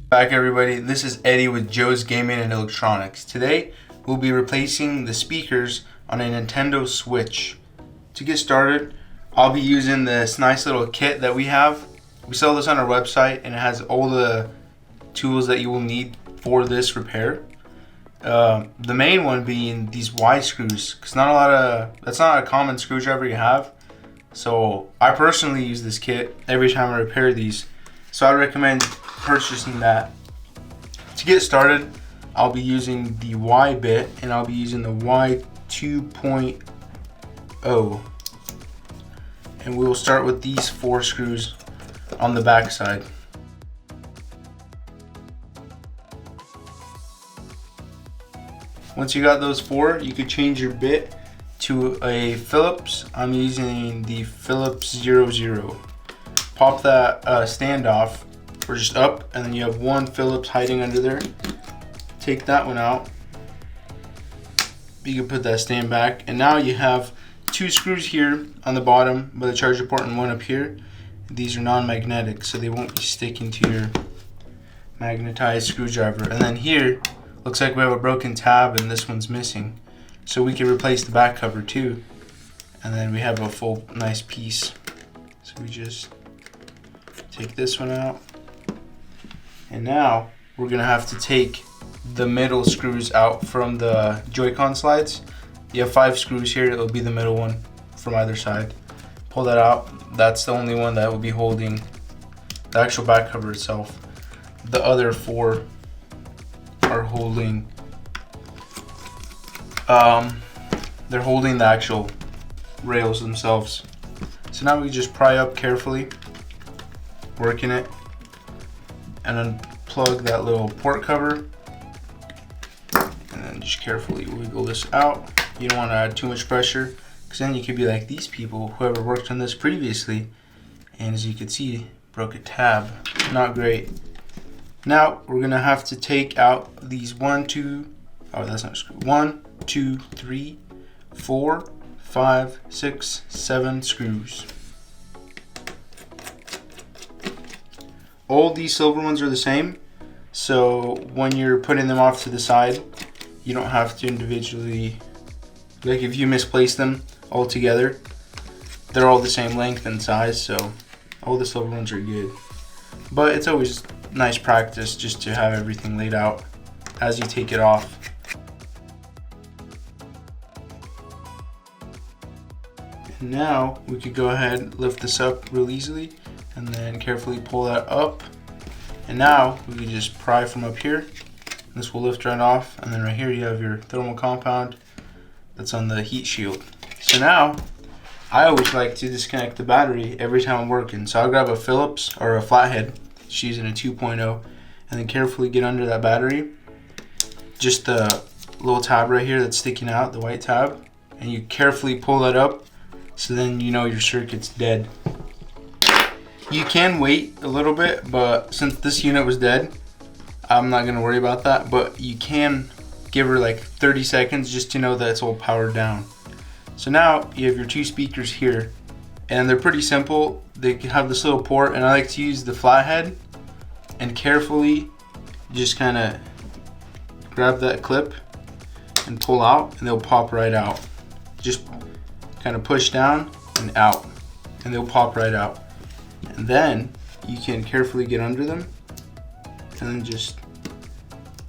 Back everybody, this is Eddie with Joe's Gaming and Electronics. Today we'll be replacing the speakers on a Nintendo Switch. To get started, I'll be using this nice little kit that we have. We sell this on our website and it has all the tools that you will need for this repair. The main one being these Y screws, because that's not a common screwdriver you have. So I personally use this kit every time I repair these. So I recommend purchasing that. To get started, I'll be using the Y bit and I'll be using the Y 2.0. And we will start with these 4 screws on the back side. Once you got those 4, you could change your bit to a Phillips. I'm using the Phillips 00. Pop that standoff or just up, and then you have one Phillips hiding under there. Take that one out. You can put that stand back, and now you have 2 screws here on the bottom by the charger port and one up here. These are non-magnetic, so they won't be sticking to your magnetized screwdriver. And then here, looks like we have a broken tab and this one's missing. So we can replace the back cover too. And then we have a full nice piece. So we just take this one out. And now we're gonna have to take the middle screws out from the joycon slides. You have 5 screws here, it'll be the middle one from either side. Pull that out. That's the only one that will be holding the actual back cover itself. The other 4 are holding they're holding the actual rails themselves. So now we just pry up carefully, working it, and unplug that little port cover, and then just carefully wiggle this out. You don't want to add too much pressure, because then you could be like these people, whoever worked on this previously, and as you can see, broke a tab. Not great. Now we're gonna have to take out these 1, 2, 3, 4, 5, 6, 7 screws. All these silver ones are the same, so when you're putting them off to the side, you don't have to individually, like if you misplace them all together, they're all the same length and size, so all the silver ones are good. But it's always nice practice just to have everything laid out as you take it off. And now we could go ahead and lift this up real easily and then carefully pull that up. And now we can just pry from up here. This will lift right off, and then right here you have your thermal compound that's on the heat shield. So now I always like to disconnect the battery every time I'm working. So I'll grab a Phillips or a flathead, just using a 2.0, and then carefully get under that battery. Just the little tab right here that's sticking out, the white tab, and you carefully pull that up, so then you know your circuit's dead. You can wait a little bit, but since this unit was dead, I'm not gonna worry about that, but you can give her like 30 seconds just to know that it's all powered down. So now you have your 2 speakers here, and they're pretty simple. They have this little port, and I like to use the flathead and carefully just kind of grab that clip and pull out, and they'll pop right out. Just kind of push down and out, and they'll pop right out. And then you can carefully get under them and then just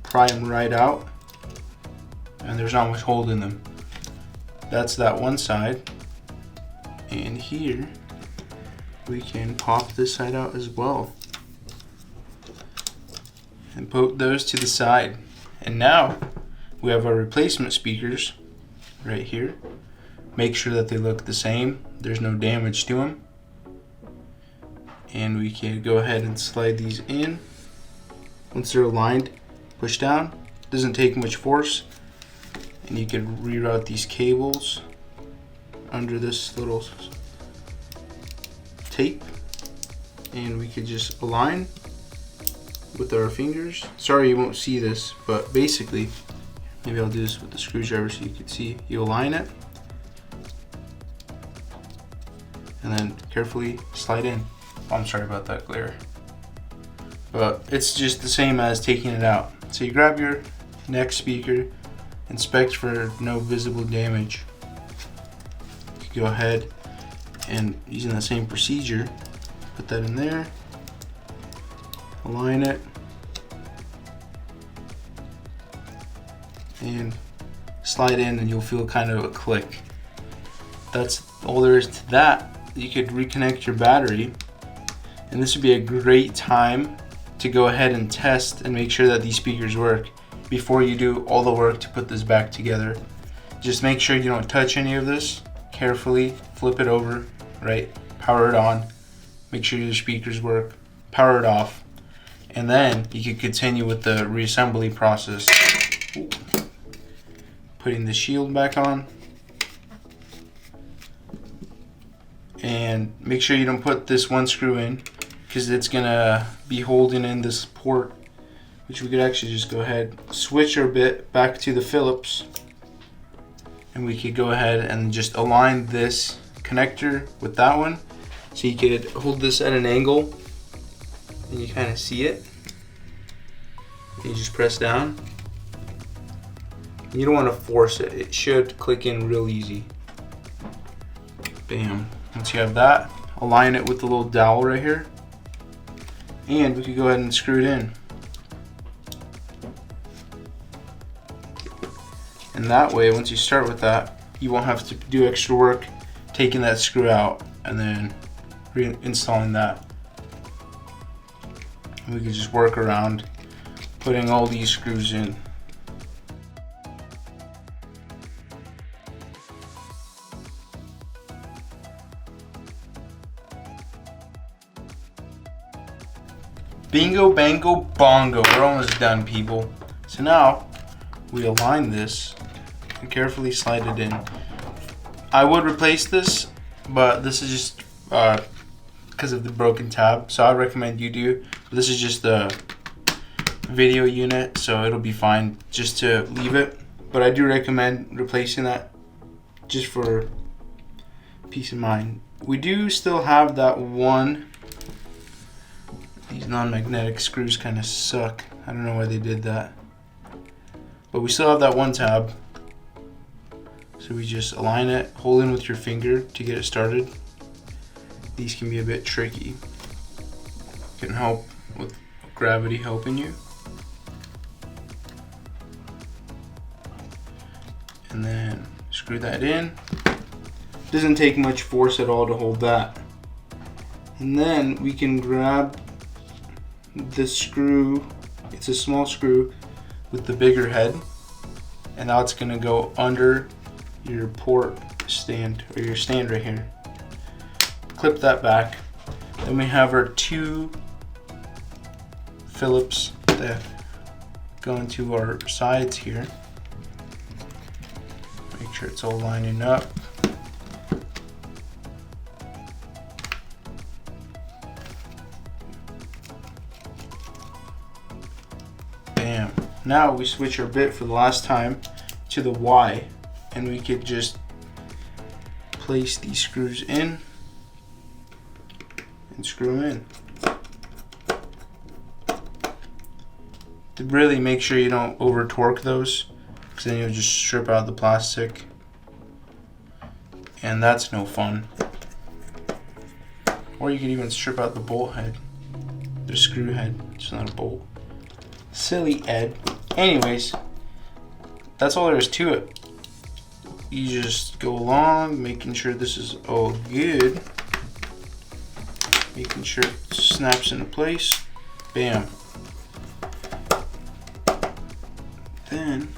pry them right out, and there's not much hold in them. That's that one side. And here we can pop this side out as well and poke those to the side. And now we have our replacement speakers right here. Make sure that they look the same, there's no damage to them. And we can go ahead and slide these in. Once they're aligned, push down. Doesn't take much force. And you can reroute these cables under this little tape. And we could just align with our fingers. Sorry you won't see this, but basically, maybe I'll do this with the screwdriver so you can see. You align it, and then carefully slide in. Oh, I'm sorry about that glare. but it's just the same as taking it out. So you grab your next speaker, inspect for no visible damage. You go ahead and using the same procedure, put that in there, align it, and slide in, and you'll feel kind of a click. That's all there is to that. You could reconnect your battery, and this would be a great time to go ahead and test and make sure that these speakers work before you do all the work to put this back together. Just make sure you don't touch any of this. Carefully flip it over, right? Power it on. Make sure your speakers work. Power it off. And then you can continue with the reassembly process. Ooh. Putting the shield back on. And make sure you don't put this one screw in, because it's gonna be holding in this port, which we could actually just go ahead, switch our bit back to the Phillips, and we could go ahead and just align this connector with that one. So you could hold this at an angle and you kind of see it. You just press down. You don't want to force it. It should click in real easy. Bam. Once you have that, align it with the little dowel right here. And we could go ahead and screw it in. And that way, once you start with that, you won't have to do extra work taking that screw out and then reinstalling that. And we could just work around putting all these screws in. Bingo, bango, bongo. We're almost done, people. So now we align this and carefully slide it in. I would replace this, but this is just because of the broken tab, so I recommend you do. This is just the video unit, so it'll be fine just to leave it, but I do recommend replacing that just for peace of mind. We do still have that one. These non-magnetic screws kind of suck. I don't know why they did that, but we still have that one tab. So we just align it, hold in with your finger to get it started. These can be a bit tricky. Can help with gravity helping you. And then screw that in. Doesn't take much force at all to hold that. And then we can grab the screw. It's a small screw with the bigger head. And now it's gonna go under your port stand, or your stand right here. Clip that back. Then we have our two Phillips that go into our sides here. Make sure it's all lining up. Bam. Now we switch our bit for the last time to the Y, and we could just place these screws in and screw them in. To really make sure you don't over torque those, because then you'll just strip out the plastic, and that's no fun. Or you could even strip out the bolt head, the screw head. It's not a bolt. Silly Ed. Anyways, that's all there is to it. You just go along, making sure this is all good, making sure it snaps into place. Bam. Then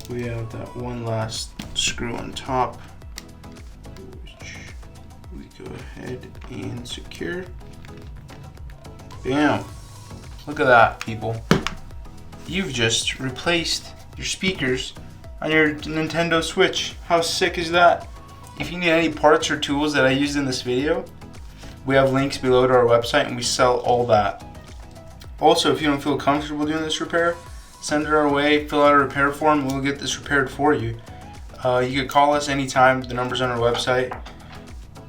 we have that one last screw on top, which we go ahead and secure. Bam. Look at that, people. You've just replaced your speakers on your Nintendo Switch. How sick is that? If you need any parts or tools that I used in this video, we have links below to our website, and we sell all that. Also, if you don't feel comfortable doing this repair, send it our way, fill out a repair form, and we'll get this repaired for you. You could call us anytime. The number's on our website.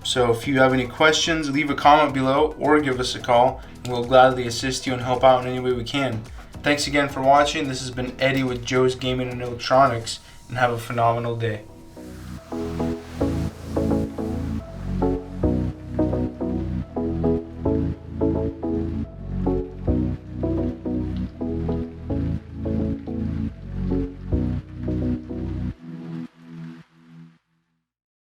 So if you have any questions, leave a comment below or give us a call, and we'll gladly assist you and help out in any way we can. Thanks again for watching. This has been Eddie with Joe's Gaming and Electronics, and have a phenomenal day.